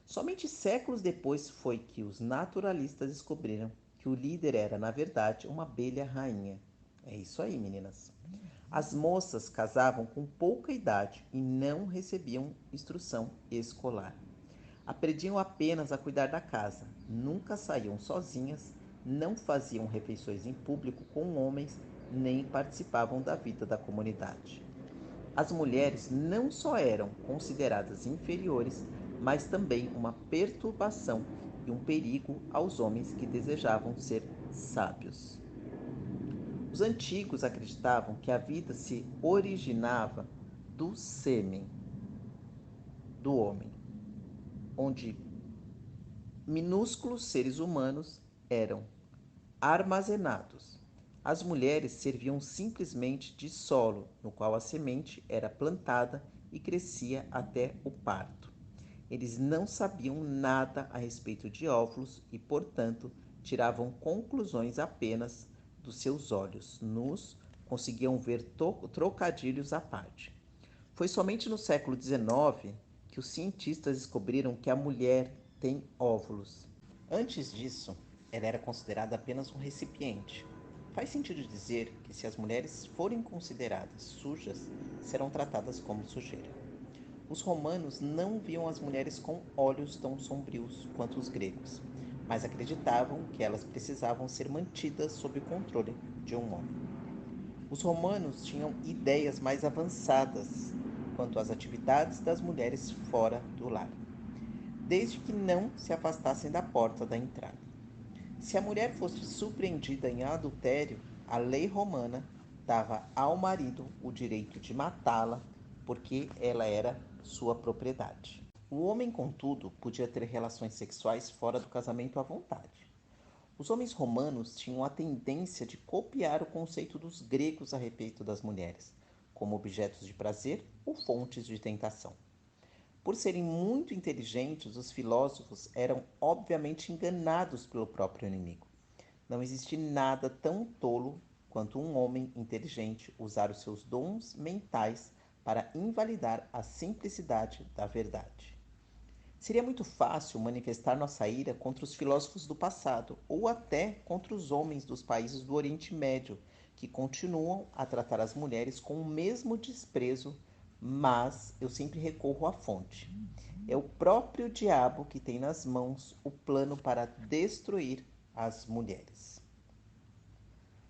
Somente séculos depois foi que os naturalistas descobriram que o líder era, na verdade, uma abelha rainha. É isso aí, meninas. As moças casavam com pouca idade e não recebiam instrução escolar. Aprendiam apenas a cuidar da casa, nunca saíam sozinhas, não faziam refeições em público com homens, nem participavam da vida da comunidade. As mulheres não só eram consideradas inferiores, mas também uma perturbação e um perigo aos homens que desejavam ser sábios. Os antigos acreditavam que a vida se originava do sêmen do homem, onde minúsculos seres humanos eram armazenados. As mulheres serviam simplesmente de solo, no qual a semente era plantada e crescia até o parto. Eles não sabiam nada a respeito de óvulos e, portanto, tiravam conclusões apenas dos seus olhos nus, conseguiam ver trocadilhos à parte. Foi somente no século XIX que os cientistas descobriram que a mulher tem óvulos. Antes disso, ela era considerada apenas um recipiente. Faz sentido dizer que se as mulheres forem consideradas sujas, serão tratadas como sujeira. Os romanos não viam as mulheres com olhos tão sombrios quanto os gregos, mas acreditavam que elas precisavam ser mantidas sob o controle de um homem. Os romanos tinham ideias mais avançadas quanto às atividades das mulheres fora do lar, desde que não se afastassem da porta da entrada. Se a mulher fosse surpreendida em adultério, a lei romana dava ao marido o direito de matá-la, porque ela era sua propriedade. O homem, contudo, podia ter relações sexuais fora do casamento à vontade. Os homens romanos tinham a tendência de copiar o conceito dos gregos a respeito das mulheres, como objetos de prazer ou fontes de tentação. Por serem muito inteligentes, os filósofos eram obviamente enganados pelo próprio inimigo. Não existe nada tão tolo quanto um homem inteligente usar os seus dons mentais para invalidar a simplicidade da verdade. Seria muito fácil manifestar nossa ira contra os filósofos do passado ou até contra os homens dos países do Oriente Médio, que continuam a tratar as mulheres com o mesmo desprezo, mas eu sempre recorro à fonte. É o próprio diabo que tem nas mãos o plano para destruir as mulheres.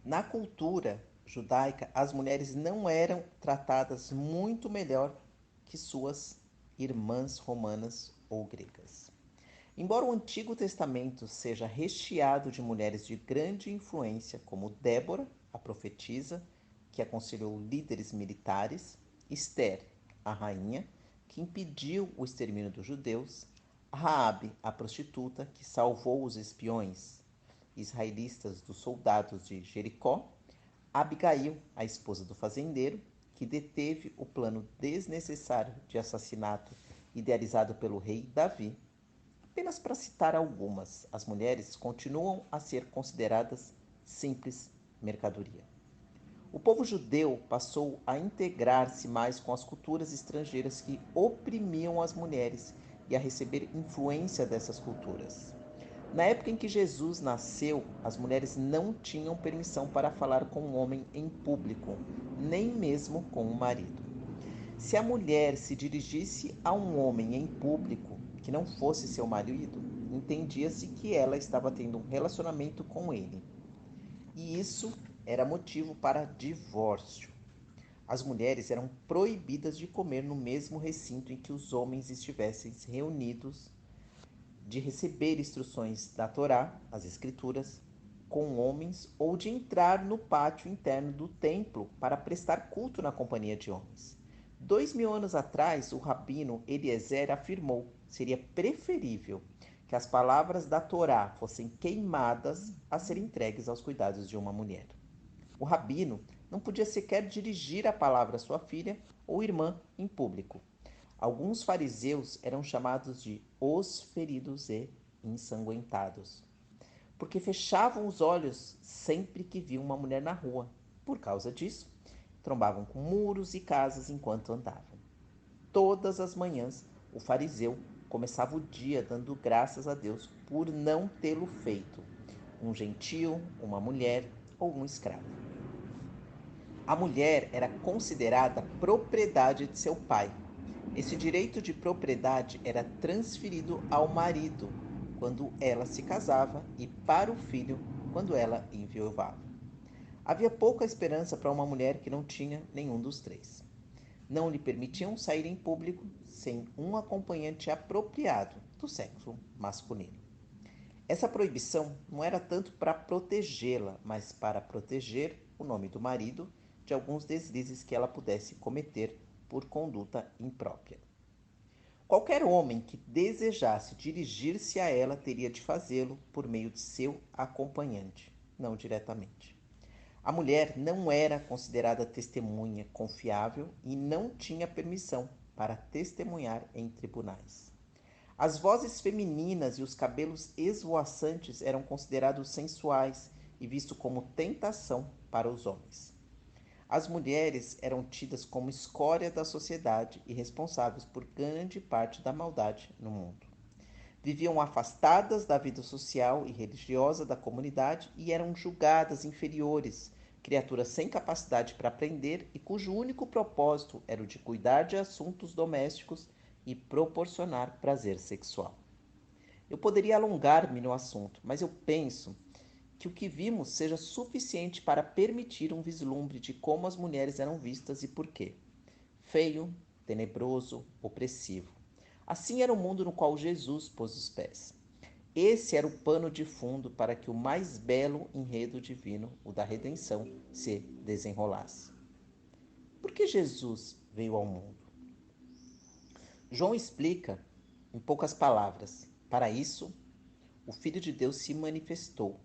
Na cultura judaica, as mulheres não eram tratadas muito melhor que suas irmãs romanas ou gregas. Embora o Antigo Testamento seja recheado de mulheres de grande influência, como Débora, a profetisa, que aconselhou líderes militares, Esther, a rainha, que impediu o extermínio dos judeus, Raabe, a prostituta, que salvou os espiões israelitas dos soldados de Jericó, Abigail, a esposa do fazendeiro, que deteve o plano desnecessário de assassinato idealizado pelo rei Davi. Apenas para citar algumas, as mulheres continuam a ser consideradas simples mercadoria. O povo judeu passou a integrar-se mais com as culturas estrangeiras que oprimiam as mulheres e a receber influência dessas culturas. Na época em que Jesus nasceu, as mulheres não tinham permissão para falar com um homem em público, nem mesmo com o marido. Se a mulher se dirigisse a um homem em público que não fosse seu marido, entendia-se que ela estava tendo um relacionamento com ele. E isso era motivo para divórcio. As mulheres eram proibidas de comer no mesmo recinto em que os homens estivessem reunidos, de receber instruções da Torá, as Escrituras, com homens, ou de entrar no pátio interno do templo para prestar culto na companhia de homens. 2000 anos atrás, o rabino Eliezer afirmou que seria preferível que as palavras da Torá fossem queimadas a serem entregues aos cuidados de uma mulher. O rabino não podia sequer dirigir a palavra à sua filha ou irmã em público. Alguns fariseus eram chamados de os feridos e ensanguentados, porque fechavam os olhos sempre que viam uma mulher na rua. Por causa disso, trombavam com muros e casas enquanto andavam. Todas as manhãs, o fariseu começava o dia dando graças a Deus por não tê-lo feito um gentio, uma mulher ou um escravo. A mulher era considerada propriedade de seu pai. Esse direito de propriedade era transferido ao marido quando ela se casava e para o filho quando ela enviuvava. Havia pouca esperança para uma mulher que não tinha nenhum dos três. Não lhe permitiam sair em público sem um acompanhante apropriado do sexo masculino. Essa proibição não era tanto para protegê-la, mas para proteger o nome do marido de alguns deslizes que ela pudesse cometer por conduta imprópria. Qualquer homem que desejasse dirigir-se a ela teria de fazê-lo por meio de seu acompanhante, não diretamente. A mulher não era considerada testemunha confiável e não tinha permissão para testemunhar em tribunais. As vozes femininas e os cabelos esvoaçantes eram considerados sensuais e vistos como tentação para os homens. As mulheres eram tidas como escória da sociedade e responsáveis por grande parte da maldade no mundo. Viviam afastadas da vida social e religiosa da comunidade e eram julgadas inferiores, criaturas sem capacidade para aprender e cujo único propósito era o de cuidar de assuntos domésticos e proporcionar prazer sexual. Eu poderia alongar-me no assunto, mas eu penso que o que vimos seja suficiente para permitir um vislumbre de como as mulheres eram vistas e por quê. Feio, tenebroso, opressivo. Assim era o mundo no qual Jesus pôs os pés. Esse era o pano de fundo para que o mais belo enredo divino, o da redenção, se desenrolasse. Por que Jesus veio ao mundo? João explica, em poucas palavras, para isso, o Filho de Deus se manifestou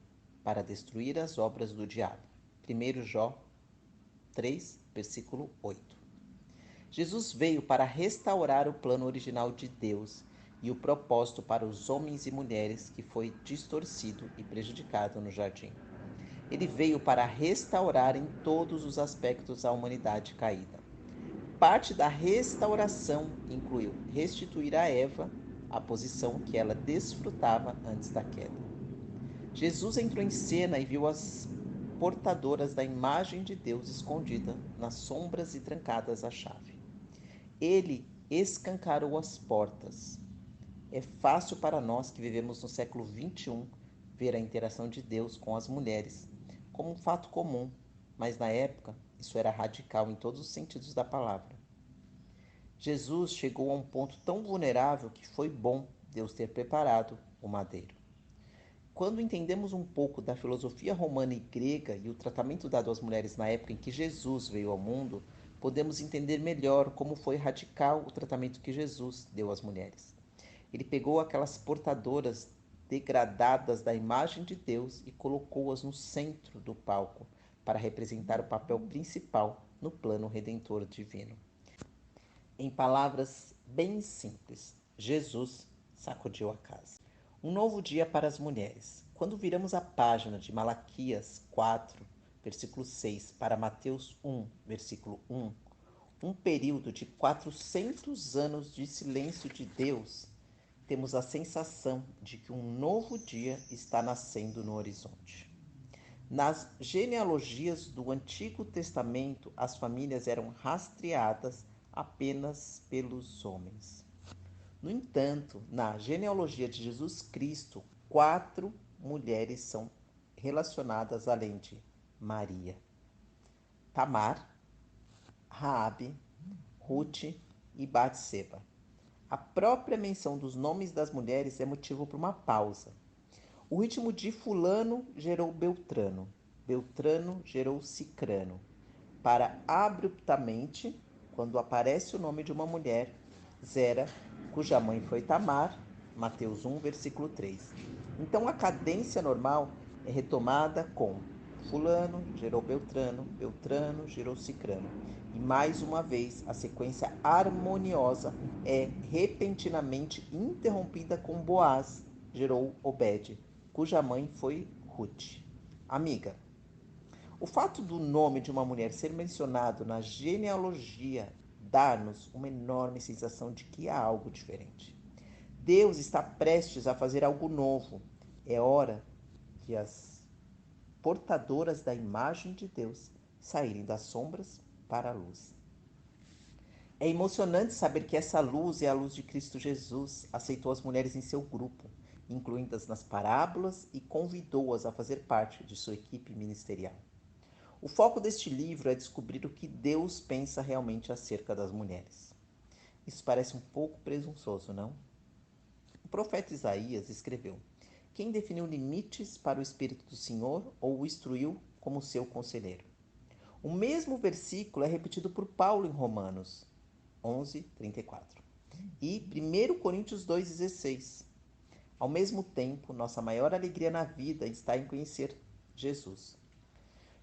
para destruir as obras do diabo. 1 João 3, versículo 8. Jesus veio para restaurar o plano original de Deus e o propósito para os homens e mulheres que foi distorcido e prejudicado no jardim. Ele veio para restaurar em todos os aspectos a humanidade caída. Parte da restauração incluiu restituir a Eva a posição que ela desfrutava antes da queda. Jesus entrou em cena e viu as portadoras da imagem de Deus escondida nas sombras e trancadas à chave. Ele escancarou as portas. É fácil para nós que vivemos no século XXI ver a interação de Deus com as mulheres como um fato comum, mas na época isso era radical em todos os sentidos da palavra. Jesus chegou a um ponto tão vulnerável que foi bom Deus ter preparado o madeiro. Quando entendemos um pouco da filosofia romana e grega e o tratamento dado às mulheres na época em que Jesus veio ao mundo, podemos entender melhor como foi radical o tratamento que Jesus deu às mulheres. Ele pegou aquelas portadoras degradadas da imagem de Deus e colocou-as no centro do palco para representar o papel principal no plano redentor divino. Em palavras bem simples, Jesus sacudiu a casa. Um novo dia para as mulheres. Quando viramos a página de Malaquias 4, versículo 6, para Mateus 1, versículo 1, um período de 400 anos de silêncio de Deus, temos a sensação de que um novo dia está nascendo no horizonte. Nas genealogias do Antigo Testamento, as famílias eram rastreadas apenas pelos homens. No entanto, na genealogia de Jesus Cristo, 4 mulheres são relacionadas além de Maria: Tamar, Raabe, Ruth e Batseba. A própria menção dos nomes das mulheres é motivo para uma pausa. O ritmo de fulano gerou Beltrano, Beltrano gerou Cicrano, para abruptamente, quando aparece o nome de uma mulher, Zera, cuja mãe foi Tamar, Mateus 1, versículo 3. Então a cadência normal é retomada com fulano gerou Beltrano, Beltrano gerou Cicrano. E mais uma vez a sequência harmoniosa é repentinamente interrompida com Boaz gerou Obed, cuja mãe foi Ruth. Amiga, o fato do nome de uma mulher ser mencionado na genealogia dá-nos uma enorme sensação de que há algo diferente. Deus está prestes a fazer algo novo. É hora de as portadoras da imagem de Deus saírem das sombras para a luz. É emocionante saber que essa luz é a luz de Cristo Jesus. Aceitou as mulheres em seu grupo, incluindo-as nas parábolas e convidou-as a fazer parte de sua equipe ministerial. O foco deste livro é descobrir o que Deus pensa realmente acerca das mulheres. Isso parece um pouco presunçoso, não? O profeta Isaías escreveu: Quem definiu limites para o Espírito do Senhor ou o instruiu como seu conselheiro? O mesmo versículo é repetido por Paulo em Romanos 11, 34 e 1 Coríntios 2,16. Ao mesmo tempo, nossa maior alegria na vida está em conhecer Jesus.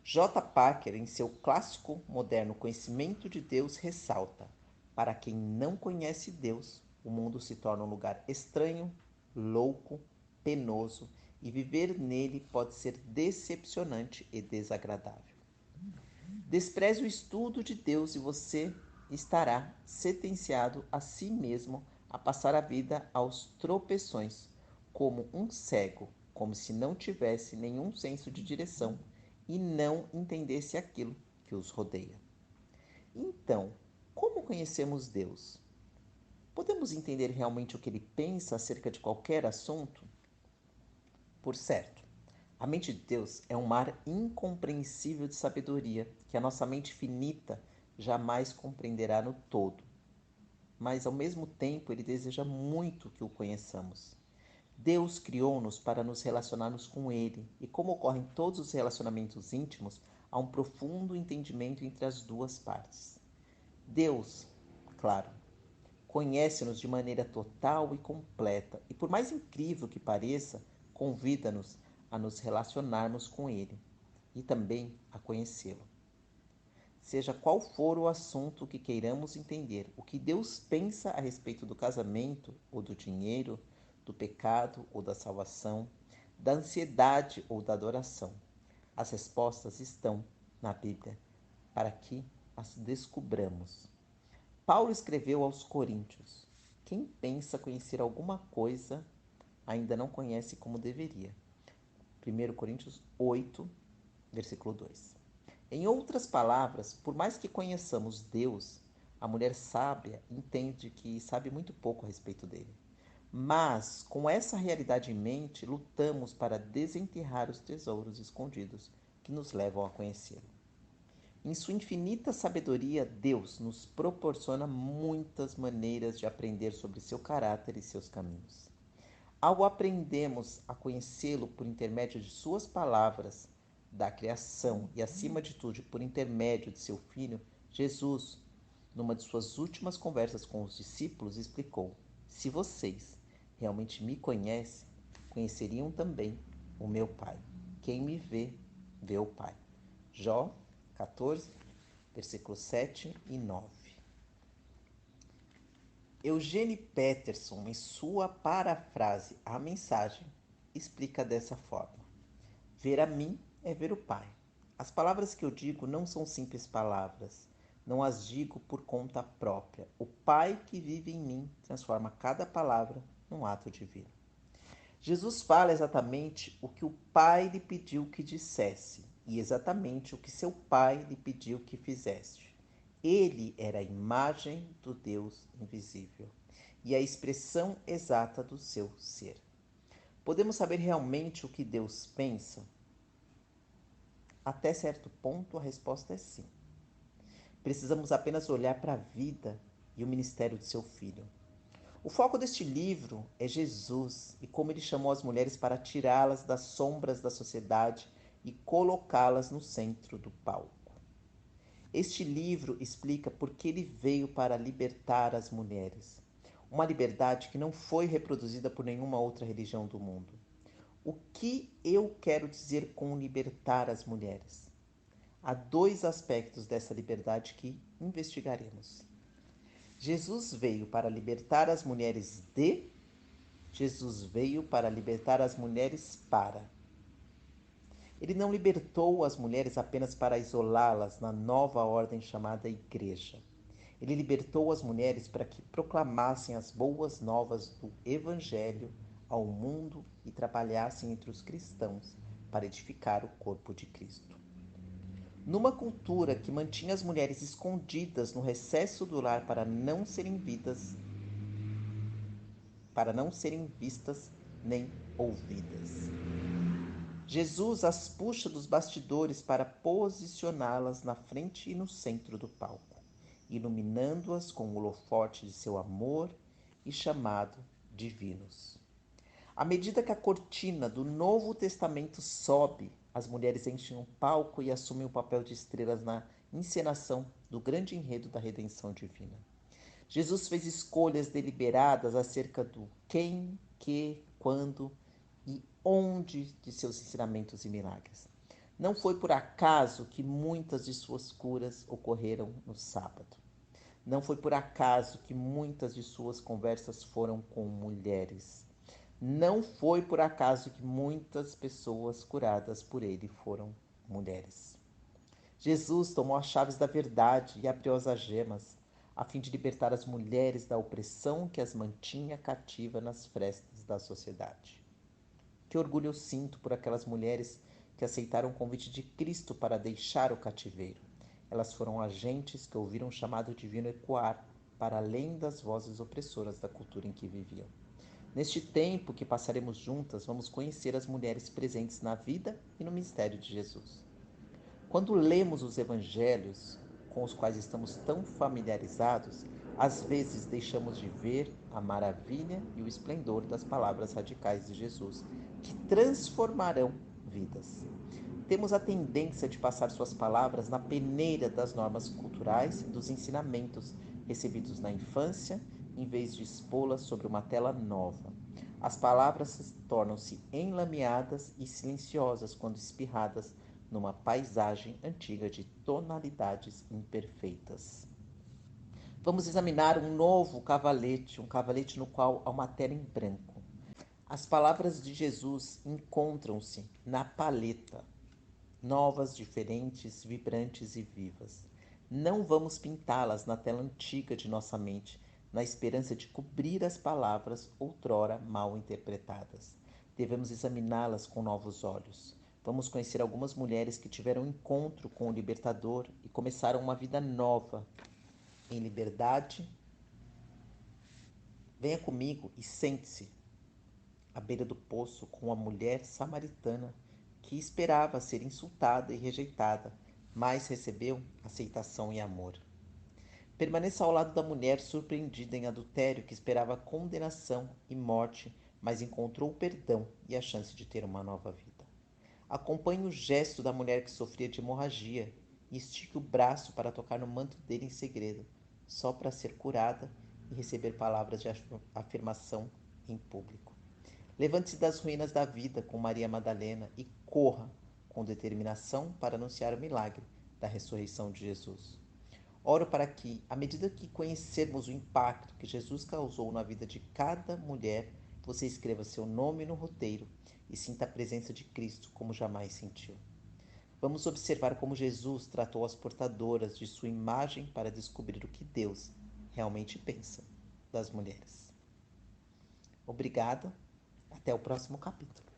J. Packer, em seu clássico moderno Conhecimento de Deus, ressalta: para quem não conhece Deus, o mundo se torna um lugar estranho, louco, penoso, e viver nele pode ser decepcionante e desagradável. Despreze o estudo de Deus e você estará sentenciado a si mesmo a passar a vida aos tropeções, como um cego, como se não tivesse nenhum senso de direção e não entendesse aquilo que os rodeia. Então, como conhecemos Deus? Podemos entender realmente o que ele pensa acerca de qualquer assunto? Por certo, a mente de Deus é um mar incompreensível de sabedoria que a nossa mente finita jamais compreenderá no todo. Mas, ao mesmo tempo, ele deseja muito que o conheçamos. Deus criou-nos para nos relacionarmos com Ele, e como ocorre em todos os relacionamentos íntimos, há um profundo entendimento entre as duas partes. Deus, claro, conhece-nos de maneira total e completa, e por mais incrível que pareça, convida-nos a nos relacionarmos com Ele e também a conhecê-lo. Seja qual for o assunto que queiramos entender, o que Deus pensa a respeito do casamento ou do dinheiro, do pecado ou da salvação, da ansiedade ou da adoração. As respostas estão na Bíblia, para que as descubramos. Paulo escreveu aos Coríntios: quem pensa conhecer alguma coisa ainda não conhece como deveria. 1 Coríntios 8, versículo 2. Em outras palavras, por mais que conheçamos Deus, a mulher sábia entende que sabe muito pouco a respeito dele. Mas, com essa realidade em mente, lutamos para desenterrar os tesouros escondidos que nos levam a conhecê-lo. Em sua infinita sabedoria, Deus nos proporciona muitas maneiras de aprender sobre seu caráter e seus caminhos. Ao aprendermos a conhecê-lo por intermédio de suas palavras, da criação e, acima de tudo, por intermédio de seu Filho, Jesus, numa de suas últimas conversas com os discípulos, explicou: se vocês realmente me conhecem, conheceriam também o meu Pai. Quem me vê, vê o Pai. Jó 14, versículos 7 e 9. Eugene Peterson, em sua parafrase à mensagem, explica dessa forma: ver a mim é ver o Pai. As palavras que eu digo não são simples palavras. Não as digo por conta própria. O Pai que vive em mim transforma cada palavra num ato divino. Jesus fala exatamente o que o Pai lhe pediu que dissesse e exatamente o que seu Pai lhe pediu que fizesse. Ele era a imagem do Deus invisível e a expressão exata do seu ser. Podemos saber realmente o que Deus pensa? Até certo ponto, a resposta é sim. Precisamos apenas olhar para a vida e o ministério de seu Filho. O foco deste livro é Jesus e como ele chamou as mulheres para tirá-las das sombras da sociedade e colocá-las no centro do palco. Este livro explica por que ele veio para libertar as mulheres. Uma liberdade que não foi reproduzida por nenhuma outra religião do mundo. O que eu quero dizer com libertar as mulheres? Há dois aspectos dessa liberdade que investigaremos. Jesus veio para libertar as mulheres de, Jesus veio para libertar as mulheres para. Ele não libertou as mulheres apenas para isolá-las na nova ordem chamada Igreja. Ele libertou as mulheres para que proclamassem as boas novas do Evangelho ao mundo e trabalhassem entre os cristãos para edificar o corpo de Cristo. Numa cultura que mantinha as mulheres escondidas no recesso do lar para não serem vistas nem ouvidas, Jesus as puxa dos bastidores para posicioná-las na frente e no centro do palco, iluminando-as com o holofote de seu amor e chamado divinos. À medida que a cortina do Novo Testamento sobe, as mulheres enchem o palco e assumem o papel de estrelas na encenação do grande enredo da redenção divina. Jesus fez escolhas deliberadas acerca do quem, que, quando e onde de seus ensinamentos e milagres. Não foi por acaso que muitas de suas curas ocorreram no sábado. Não foi por acaso que muitas de suas conversas foram com mulheres. Não foi por acaso que muitas pessoas curadas por ele foram mulheres. Jesus tomou as chaves da verdade e abriu as algemas, a fim de libertar as mulheres da opressão que as mantinha cativas nas frestas da sociedade. Que orgulho eu sinto por aquelas mulheres que aceitaram o convite de Cristo para deixar o cativeiro. Elas foram agentes que ouviram o chamado divino ecoar para além das vozes opressoras da cultura em que viviam. Neste tempo que passaremos juntas, vamos conhecer as mulheres presentes na vida e no ministério de Jesus. Quando lemos os evangelhos, com os quais estamos tão familiarizados, às vezes deixamos de ver a maravilha e o esplendor das palavras radicais de Jesus, que transformarão vidas. Temos a tendência de passar suas palavras na peneira das normas culturais e dos ensinamentos recebidos na infância, em vez de expô-las sobre uma tela nova. As palavras tornam-se enlameadas e silenciosas quando espirradas numa paisagem antiga de tonalidades imperfeitas. Vamos examinar um novo cavalete, um cavalete no qual há uma tela em branco. As palavras de Jesus encontram-se na paleta, novas, diferentes, vibrantes e vivas. Não vamos pintá-las na tela antiga de nossa mente, na esperança de cobrir as palavras outrora mal interpretadas. Devemos examiná-las com novos olhos. Vamos conhecer algumas mulheres que tiveram um encontro com o Libertador e começaram uma vida nova, em liberdade. Venha comigo e sente-se à beira do poço com a mulher samaritana que esperava ser insultada e rejeitada mas recebeu aceitação e amor. Permaneça ao lado da mulher surpreendida em adultério que esperava condenação e morte, mas encontrou o perdão e a chance de ter uma nova vida. Acompanhe o gesto da mulher que sofria de hemorragia e estique o braço para tocar no manto dele em segredo, só para ser curada e receber palavras de afirmação em público. Levante-se das ruínas da vida com Maria Madalena e corra com determinação para anunciar o milagre da ressurreição de Jesus. Oro para que, à medida que conhecermos o impacto que Jesus causou na vida de cada mulher, você escreva seu nome no roteiro e sinta a presença de Cristo como jamais sentiu. Vamos observar como Jesus tratou as portadoras de sua imagem para descobrir o que Deus realmente pensa das mulheres. Obrigada, até o próximo capítulo.